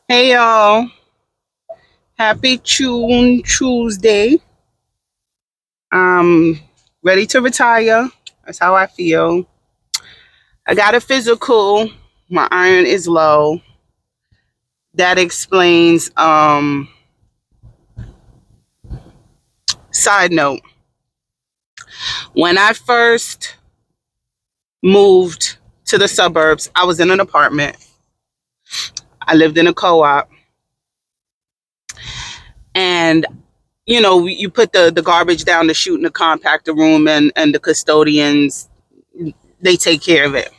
Hey y'all, happy Tune Tuesday. I'm ready to retire. That's how I feel. I got a physical. My iron is low. That explains side note. When I first moved to the suburbs, I was in an apartment. I lived in a co-op and you put the garbage down the chute in the compactor room and the custodians they take care of it.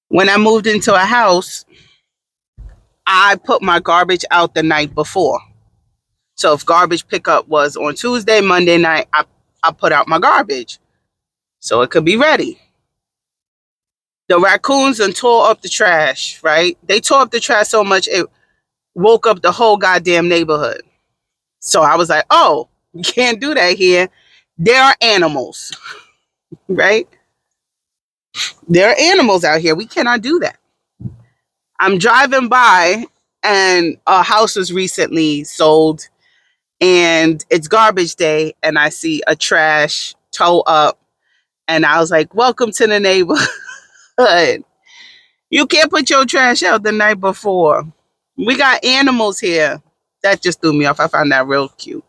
When I moved into a house, I put my garbage out the night before. So if garbage pickup was on Tuesday, Monday night, I put out my garbage so it could be ready. The raccoons and tore up the trash, right? They tore up the trash so much it woke up the whole goddamn neighborhood. So I was like, oh, you can't do that here. There are animals, right? There are animals out here. We cannot do that. I'm driving by and a house was recently sold and it's garbage day and I see a trash toe up and I was like, welcome to the neighborhood. You can't put your trash out the night before. We got animals here. That just threw me off. I found that real cute.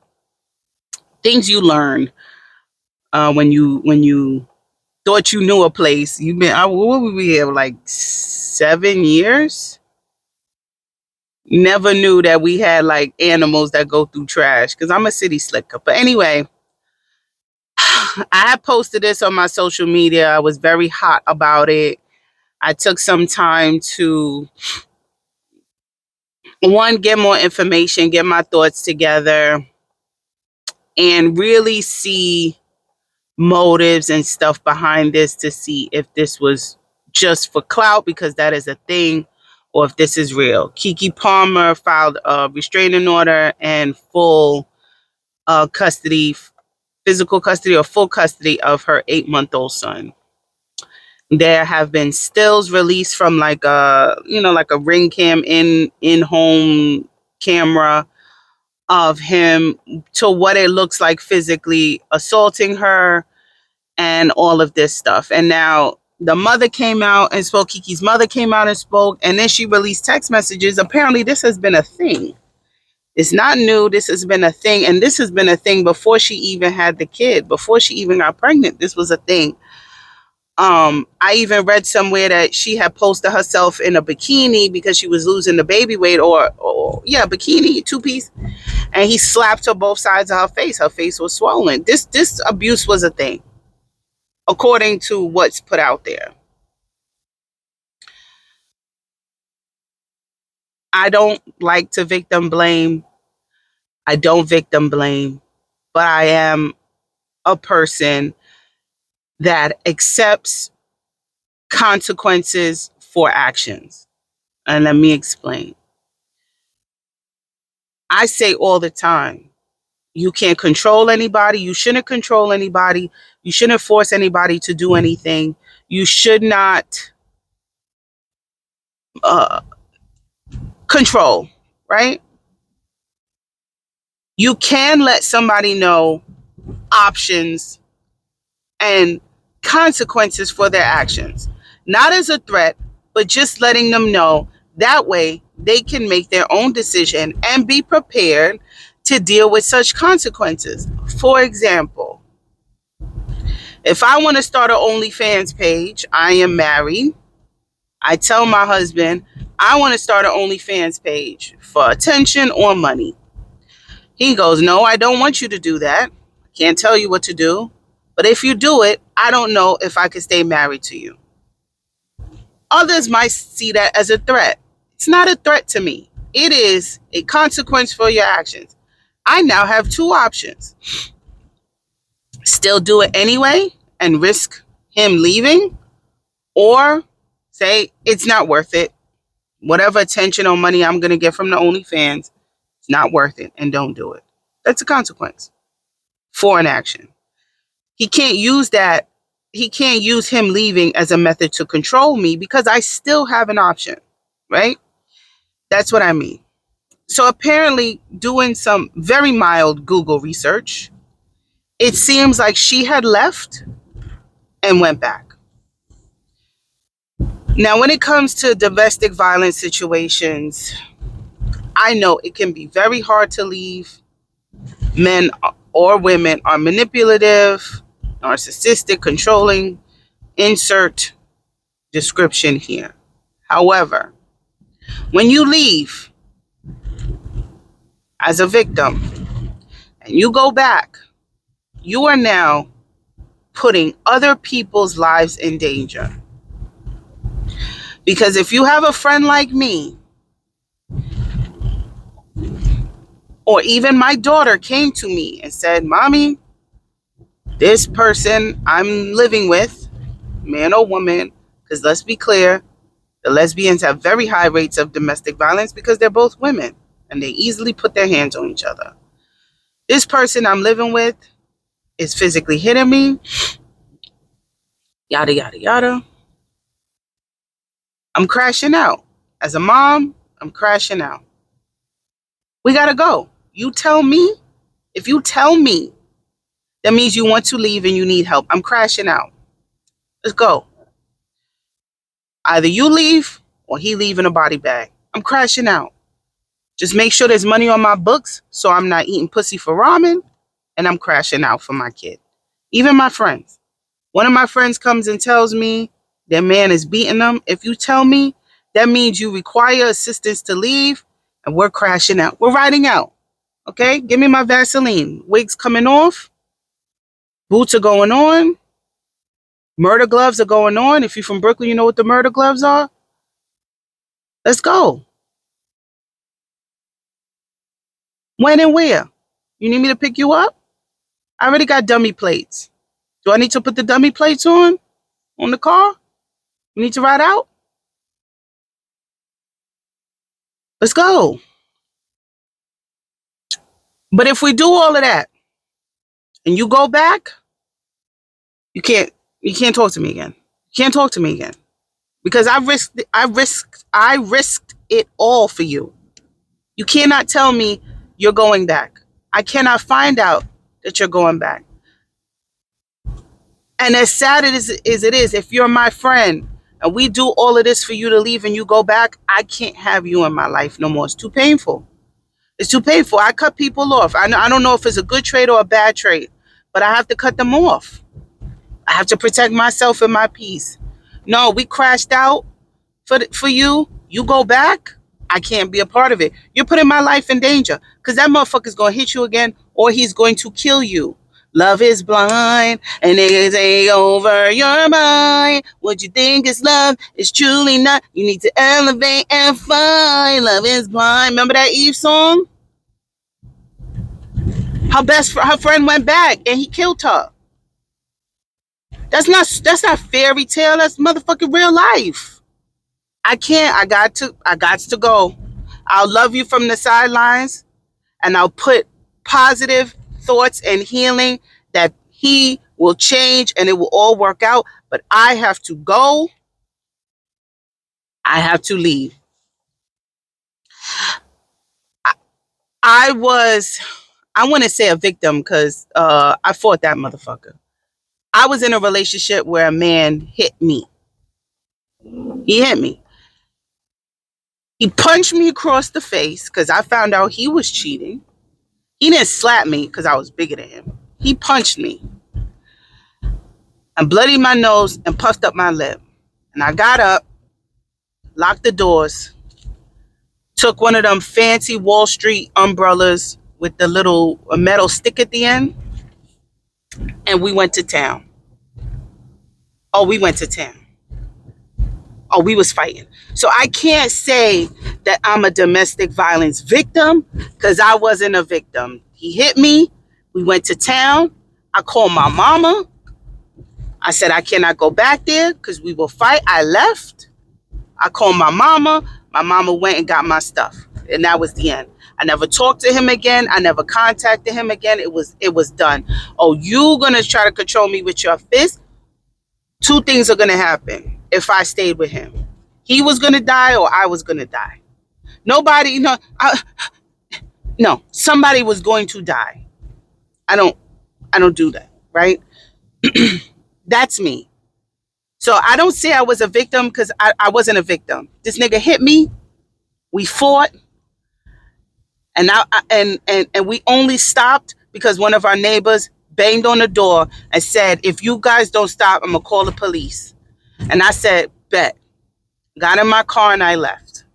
Things you learn when you thought you knew a place. You've been what were we here like 7 years? Never knew that we had like animals that go through trash because I'm a city slicker. But anyway, I had posted this on my social media. I was very hot about it. I took some time to one, get more information, get my thoughts together, and really see motives and stuff behind this to see if this was just for clout because that is a thing or if this is real. Keke Palmer filed a restraining order and full custody, physical custody or full custody of her 8-month-old son. There have been stills released from like a ring cam in home camera of him to what it looks like physically assaulting her and all of this stuff. And now the mother came out and spoke. Kiki's mother came out and spoke, and then she released text messages. Apparently, this has been a thing. It's not new. This has been a thing, and this has been a thing before she even had the kid. Before she even got pregnant, this was a thing. I even read somewhere that she had posted herself in a bikini because she was losing the baby weight, or yeah, bikini, two piece, and he slapped her both sides of her face. Her face was swollen. This abuse was a thing, according to what's put out there. I don't like to victim blame. I don't victim blame, but I am a person that accepts consequences for actions. And let me explain. I say all the time, you can't control anybody. You shouldn't control anybody. You shouldn't force anybody to do anything. You should not uh, control, right? You can let somebody know options and consequences for their actions. Not as a threat, but just letting them know that way they can make their own decision and be prepared to deal with such consequences. For example, if I want to start an OnlyFans page, I am married. I tell my husband, I want to start an OnlyFans page for attention or money. He goes, no, I don't want you to do that. I can't tell you what to do. But if you do it, I don't know if I can stay married to you. Others might see that as a threat. It's not a threat to me. It is a consequence for your actions. I now have two options. Still do it anyway and risk him leaving, or say it's not worth it. Whatever attention or money I'm going to get from the OnlyFans, it's not worth it and don't do it. That's a consequence for an action. He can't use that. He can't use him leaving as a method to control me because I still have an option, right? That's what I mean. So apparently, doing some very mild Google research, it seems like she had left and went back. Now, when it comes to domestic violence situations, I know it can be very hard to leave. Men or women are manipulative, narcissistic, controlling. Insert description here. However, when you leave as a victim and you go back, you are now putting other people's lives in danger. Because if you have a friend like me, or even my daughter came to me and said, Mommy, this person I'm living with, man or woman, because let's be clear, the lesbians have very high rates of domestic violence because they're both women and they easily put their hands on each other. This person I'm living with is physically hitting me, yada, yada, yada. I'm crashing out. As a mom, I'm crashing out. We got to go. You tell me. If you tell me, that means you want to leave and you need help. I'm crashing out. Let's go. Either you leave or he leave in a body bag. I'm crashing out. Just make sure there's money on my books so I'm not eating pussy for ramen, and I'm crashing out for my kid. Even my friends. One of my friends comes and tells me their man is beating them. If you tell me, that means you require assistance to leave, and we're crashing out. We're riding out. Okay? Give me my Vaseline. Wigs coming off. Boots are going on. Murder gloves are going on. If you're from Brooklyn, you know what the murder gloves are. Let's go. When and where? You need me to pick you up? I already got dummy plates. Do I need to put the dummy plates on the car? We need to ride out? Let's go. But if we do all of that and you go back, you can't talk to me again. You can't talk to me again. Because I risked it all for you. You cannot tell me you're going back. I cannot find out that you're going back. And as sad as it is, if you're my friend and we do all of this for you to leave and you go back, I can't have you in my life no more. It's too painful. It's too painful. I cut people off. I don't know if it's a good trait or a bad trait, but I have to cut them off. I have to protect myself and my peace. No, we crashed out for you. You go back, I can't be a part of it. You're putting my life in danger because that motherfucker's going to hit you again or he's going to kill you. Love is blind and it ain't over your mind. What you think is love is truly not. You need to elevate and find. Love is blind. Remember that Eve song? Her friend went back and he killed her. That's not fairy tale. That's motherfucking real life. I can't. I got to go. I'll love you from the sidelines and I'll put positive thoughts and healing that he will change and it will all work out. But I have to go. I have to leave. I want to say a victim because I fought that motherfucker. I was in a relationship where a man hit me. He hit me. He punched me across the face because I found out he was cheating. He didn't slap me because I was bigger than him. He punched me and bloodied my nose and puffed up my lip. And I got up, locked the doors, took one of them fancy Wall Street umbrellas with the little metal stick at the end, and we went to town. Oh, we went to town. Oh, we was fighting. So I can't say that I'm a domestic violence victim because I wasn't a victim. He hit me. We went to town. I called my mama. I said I cannot go back there because we will fight. I left. I called my mama. My mama went and got my stuff. And that was the end. I never talked to him again. I never contacted him again. It was done. Oh, you gonna try to control me with your fist? Two things are gonna happen if I stayed with him. He was gonna die or I was gonna die. Nobody, no, no, somebody was going to die. I don't, I don't do that, right? That's me. So I don't say I was a victim because I wasn't a victim. This nigga hit me. We fought, and we only stopped because one of our neighbors banged on the door and said, "If you guys don't stop, I'm gonna call the police." And I said, "Bet." Got in my car and I left.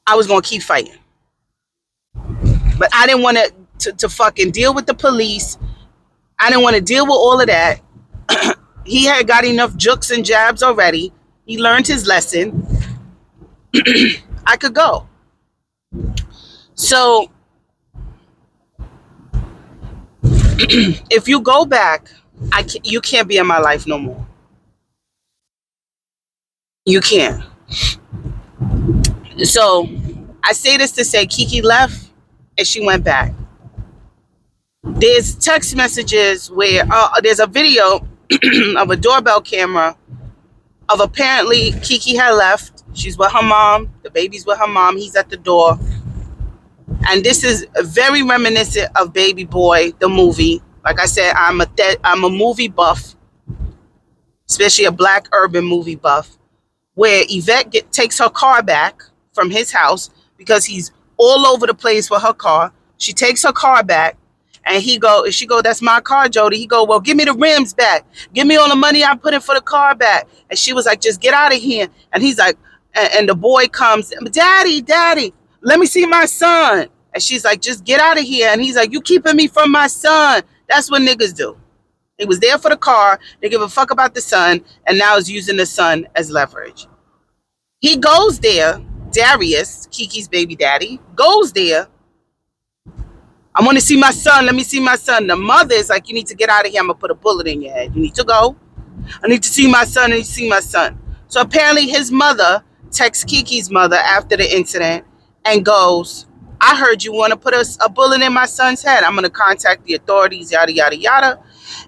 I was gonna keep fighting, but I didn't want to fucking deal with the police. I didn't want to deal with all of that. He had got enough jukes and jabs already. He learned his lesson. I could go. So if you go back, you can't be in my life no more. You can't. So I say this to say Keke left and she went back. There's text messages where there's a video of a doorbell camera of apparently Keke had left. She's with her mom. The baby's with her mom. He's at the door. And this is very reminiscent of Baby Boy, the movie. Like I said, I'm a movie buff, especially a black urban movie buff, where Yvette takes her car back from his house because he's all over the place with her car. She takes her car back, and she go, "That's my car, Jody." He go, "Well, give me the rims back. Give me all the money I put in for the car back." And she was like, "Just get out of here." And he's like, and the boy comes, "Daddy, Daddy, let me see my son." And she's like, "Just get out of here." And he's like, "You keeping me from my son." That's what niggas do. He was there for the car. They give a fuck about the son, and now is using the son as leverage. He goes there. Darius, Keke's baby daddy, goes there. "I want to see my son. Let me see my son." The mother is like, "You need to get out of here. I'm going to put a bullet in your head. You need to go. I need to see my son. I need to see my son." So apparently his mother texts Keke's mother after the incident and goes, "I heard you want to put a bullet in my son's head. I'm going to contact the authorities, yada, yada, yada."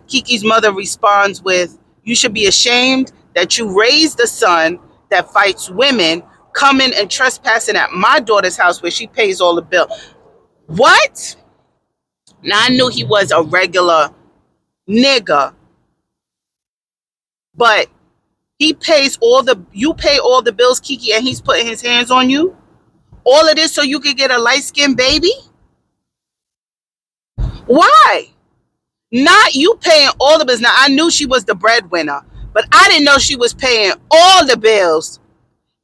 Keke's mother responds with, "You should be ashamed that you raised a son that fights women, coming and trespassing at my daughter's house where she pays all the bill." What? Now I knew he was a regular nigga, but you pay all the bills, Keke, and he's putting his hands on you. All of this so you could get a light-skinned baby? Why? Not you paying all the bills. Now I knew she was the breadwinner, but I didn't know she was paying all the bills.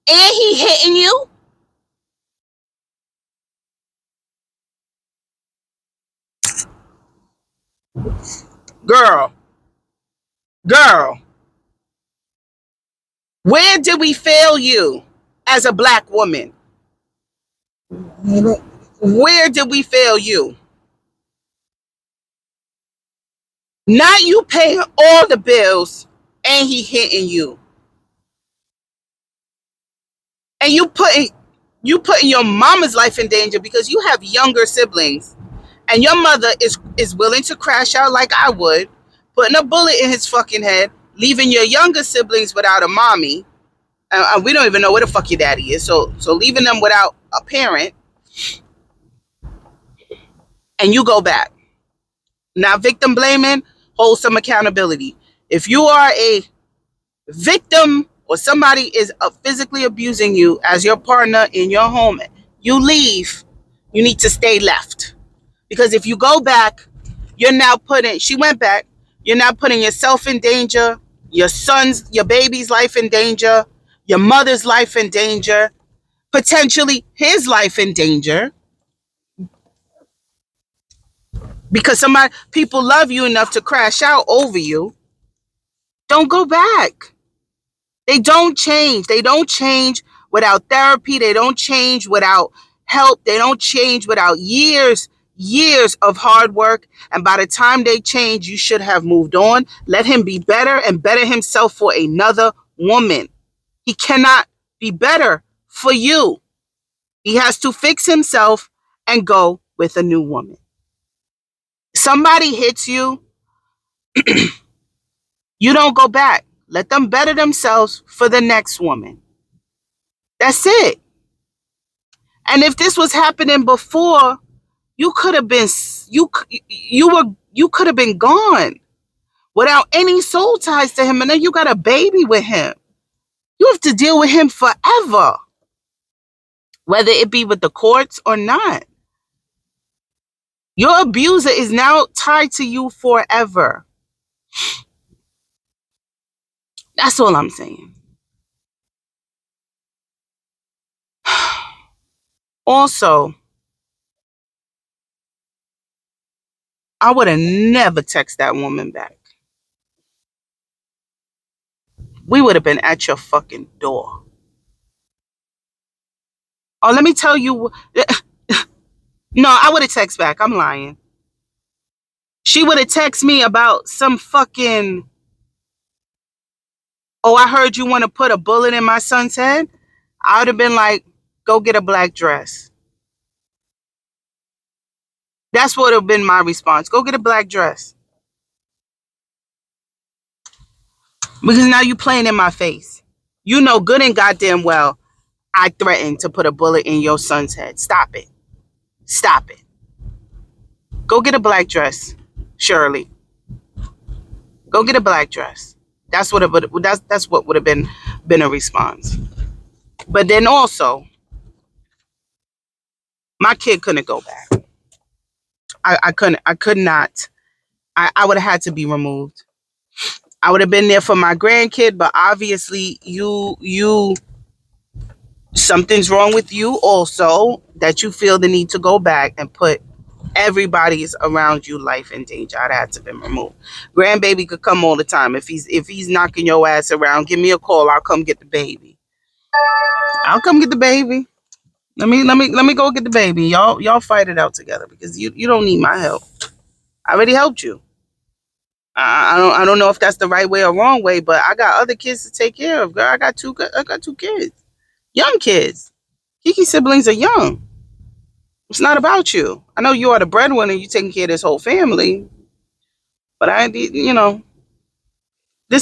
And he hitting you? Girl, girl, where did we fail you as a black woman? Where did we fail you? Not you paying all the bills and he hitting you. And you putting your mama's life in danger because you have younger siblings and your mother is willing to crash out like I would, putting a bullet in his fucking head, leaving your younger siblings without a mommy. We don't even know where the fuck your daddy is. So leaving them without a parent, and you go back. Now victim blaming, hold some accountability. If you are a victim or somebody is physically abusing you as your partner in your home, you leave, you need to stay left. Because if you go back, she went back, you're now putting yourself in danger, your baby's life in danger, your mother's life in danger, potentially his life in danger, because people love you enough to crash out over you. Don't go back. They don't change. They don't change without therapy. They don't change without help. They don't change without years of hard work. And by the time they change, you should have moved on. Let him be better and better himself for another woman. He cannot be better for you. He has to fix himself and go with a new woman. Somebody hits you, you don't go back. Let them better themselves for the next woman. That's it. And if this was happening before, you could have been you could have been gone without any soul ties to him, and then you got a baby with him. You have to deal with him forever, whether it be with the courts or not. Your abuser is now tied to you forever. That's all I'm saying. Also, I would have never texted that woman back. We would have been at your fucking door. Oh, let me tell you. No, I would have texted back. I'm lying. She would have texted me about some fucking, oh, I heard you want to put a bullet in my son's head. I would have been like, go get a black dress. That's what would have been my response. Go get a black dress. Because now you playing in my face. You know good and goddamn well I threatened to put a bullet in your son's head. Stop it. Stop it. Go get a black dress, Shirley. Go get a black dress. That's what would have been a response. But then also, my kid couldn't go back. I could not. I would have had to be removed. I would have been there for my grandkid, but obviously you something's wrong with you also that you feel the need to go back and put everybody's around you life in danger. I'd have to be removed. Grandbaby could come all the time. If he's knocking your ass around, give me a call. I'll come get the baby. I'll come get the baby. Let me go get the baby. Y'all fight it out together because you don't need my help. I already helped you. I don't know if that's the right way or wrong way, but I got other kids to take care of. Girl, I got two kids, young kids. Kiki siblings are young. It's not about you. I know you are the breadwinner. You taking care of this whole family, but this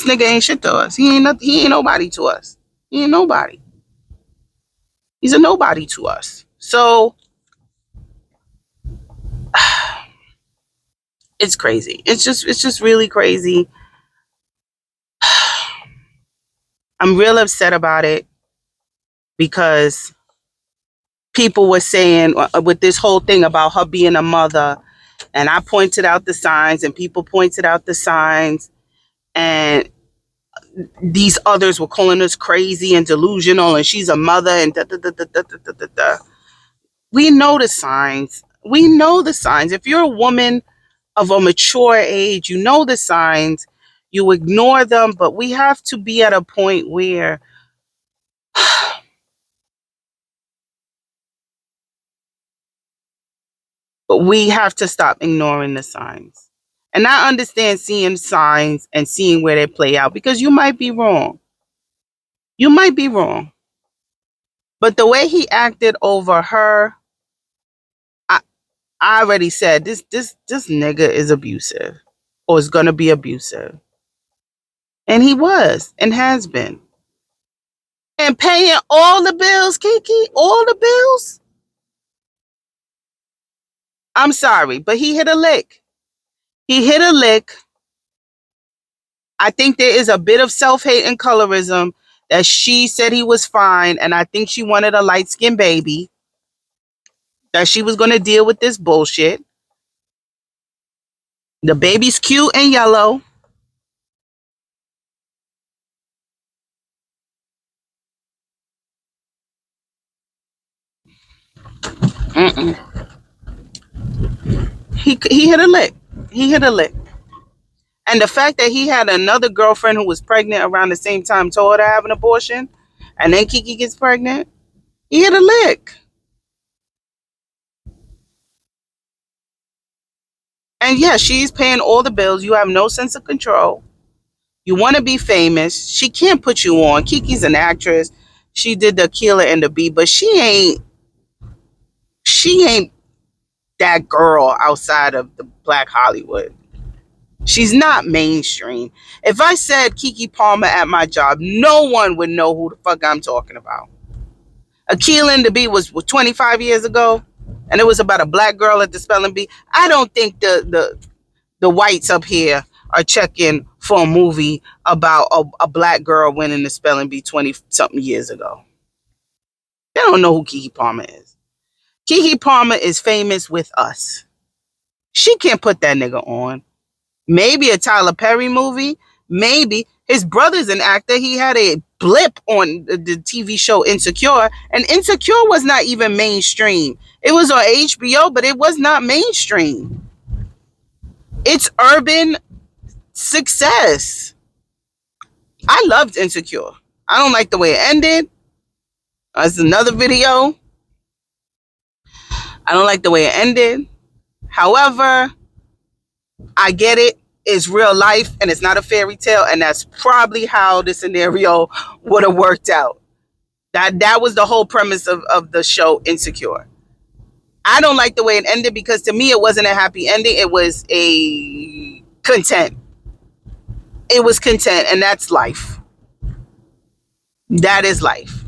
nigga ain't shit to us. He ain't nobody to us. He ain't nobody. He's a nobody to us. So it's crazy. It's just really crazy. I'm real upset about it because people were saying with this whole thing about her being a mother, and I pointed out the signs, and people pointed out the signs, and these others were calling us crazy and delusional, and she's a mother, and da da da da da da da da. We know the signs. We know the signs. If you're a woman of a mature age, you know the signs. You ignore them, but we have to be at a point where we have to stop ignoring the signs. And I understand seeing signs and seeing where they play out because you might be wrong. You might be wrong. But the way he acted over her, I, I already said this nigga is abusive or is gonna be abusive. And he was and has been. And paying all the bills, Kiki, all the bills. I'm sorry, but he hit a lick. He hit a lick. I think there is a bit of self-hate and colorism that she said he was fine, and I think she wanted a light-skinned baby, that she was going to deal with this bullshit. The baby's cute and yellow. Mm-mm. He hit a lick. He hit a lick. And the fact that he had another girlfriend who was pregnant around the same time, told her to have an abortion, and then Kiki gets pregnant, he hit a lick. And yeah, she's paying all the bills. You have no sense of control. You want to be famous. She can't put you on. Kiki's an actress. She did the Killer and the Bee, but she ain't that girl outside of the Black Hollywood. She's not mainstream. If I said Keke Palmer at my job, no one would know who the fuck I'm talking about. Akil and the Bee was 25 years ago, and it was about a black girl at the spelling bee. I don't think the whites up here are checking for a movie about a black girl winning the spelling bee 20 something years ago. They don't know who Keke Palmer is. Keke Palmer is famous with us. She can't put that nigga on. Maybe a Tyler Perry movie. Maybe. His brother's an actor. He had a blip on the TV show Insecure, and Insecure was not even mainstream. It was on HBO, but it was not mainstream. It's urban success. I loved Insecure. I don't like the way it ended. That's another video. I don't like the way it ended. However, I get it. It's real life and it's not a fairy tale, and that's probably how the scenario would have worked out. That was the whole premise of the show Insecure. I don't like the way it ended because to me it wasn't a happy ending. It was a content. It was content, and that's life. That is life.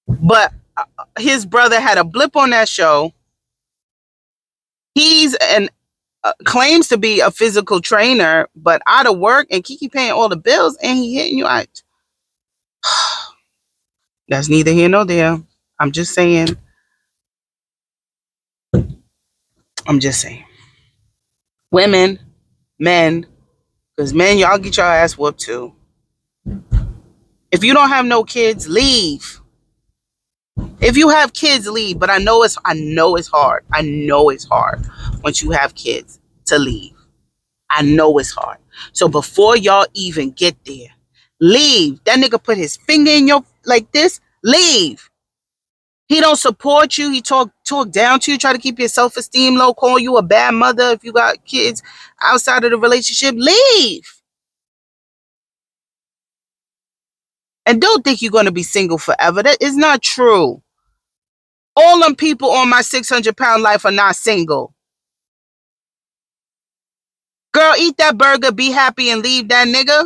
But his brother had a blip on that show. He's an claims to be a physical trainer, but out of work and Keke paying all the bills, and he hitting you out. That's neither here nor there. I'm just saying. I'm just saying. Women, men, because men, y'all get your ass whooped too. If you don't have no kids, leave. If you have kids, leave. But I know it's hard. I know it's hard once you have kids to leave. I know it's hard. So before y'all even get there, leave. That nigga put his finger in your like this. Leave. He don't support you. He talk down to you. Try to keep your self-esteem low. Call you a bad mother if you got kids outside of the relationship. Leave. And don't think you're going to be single forever. That is not true. All them people on my 600-pound life are not single. Girl, eat that burger, be happy, and leave that nigga.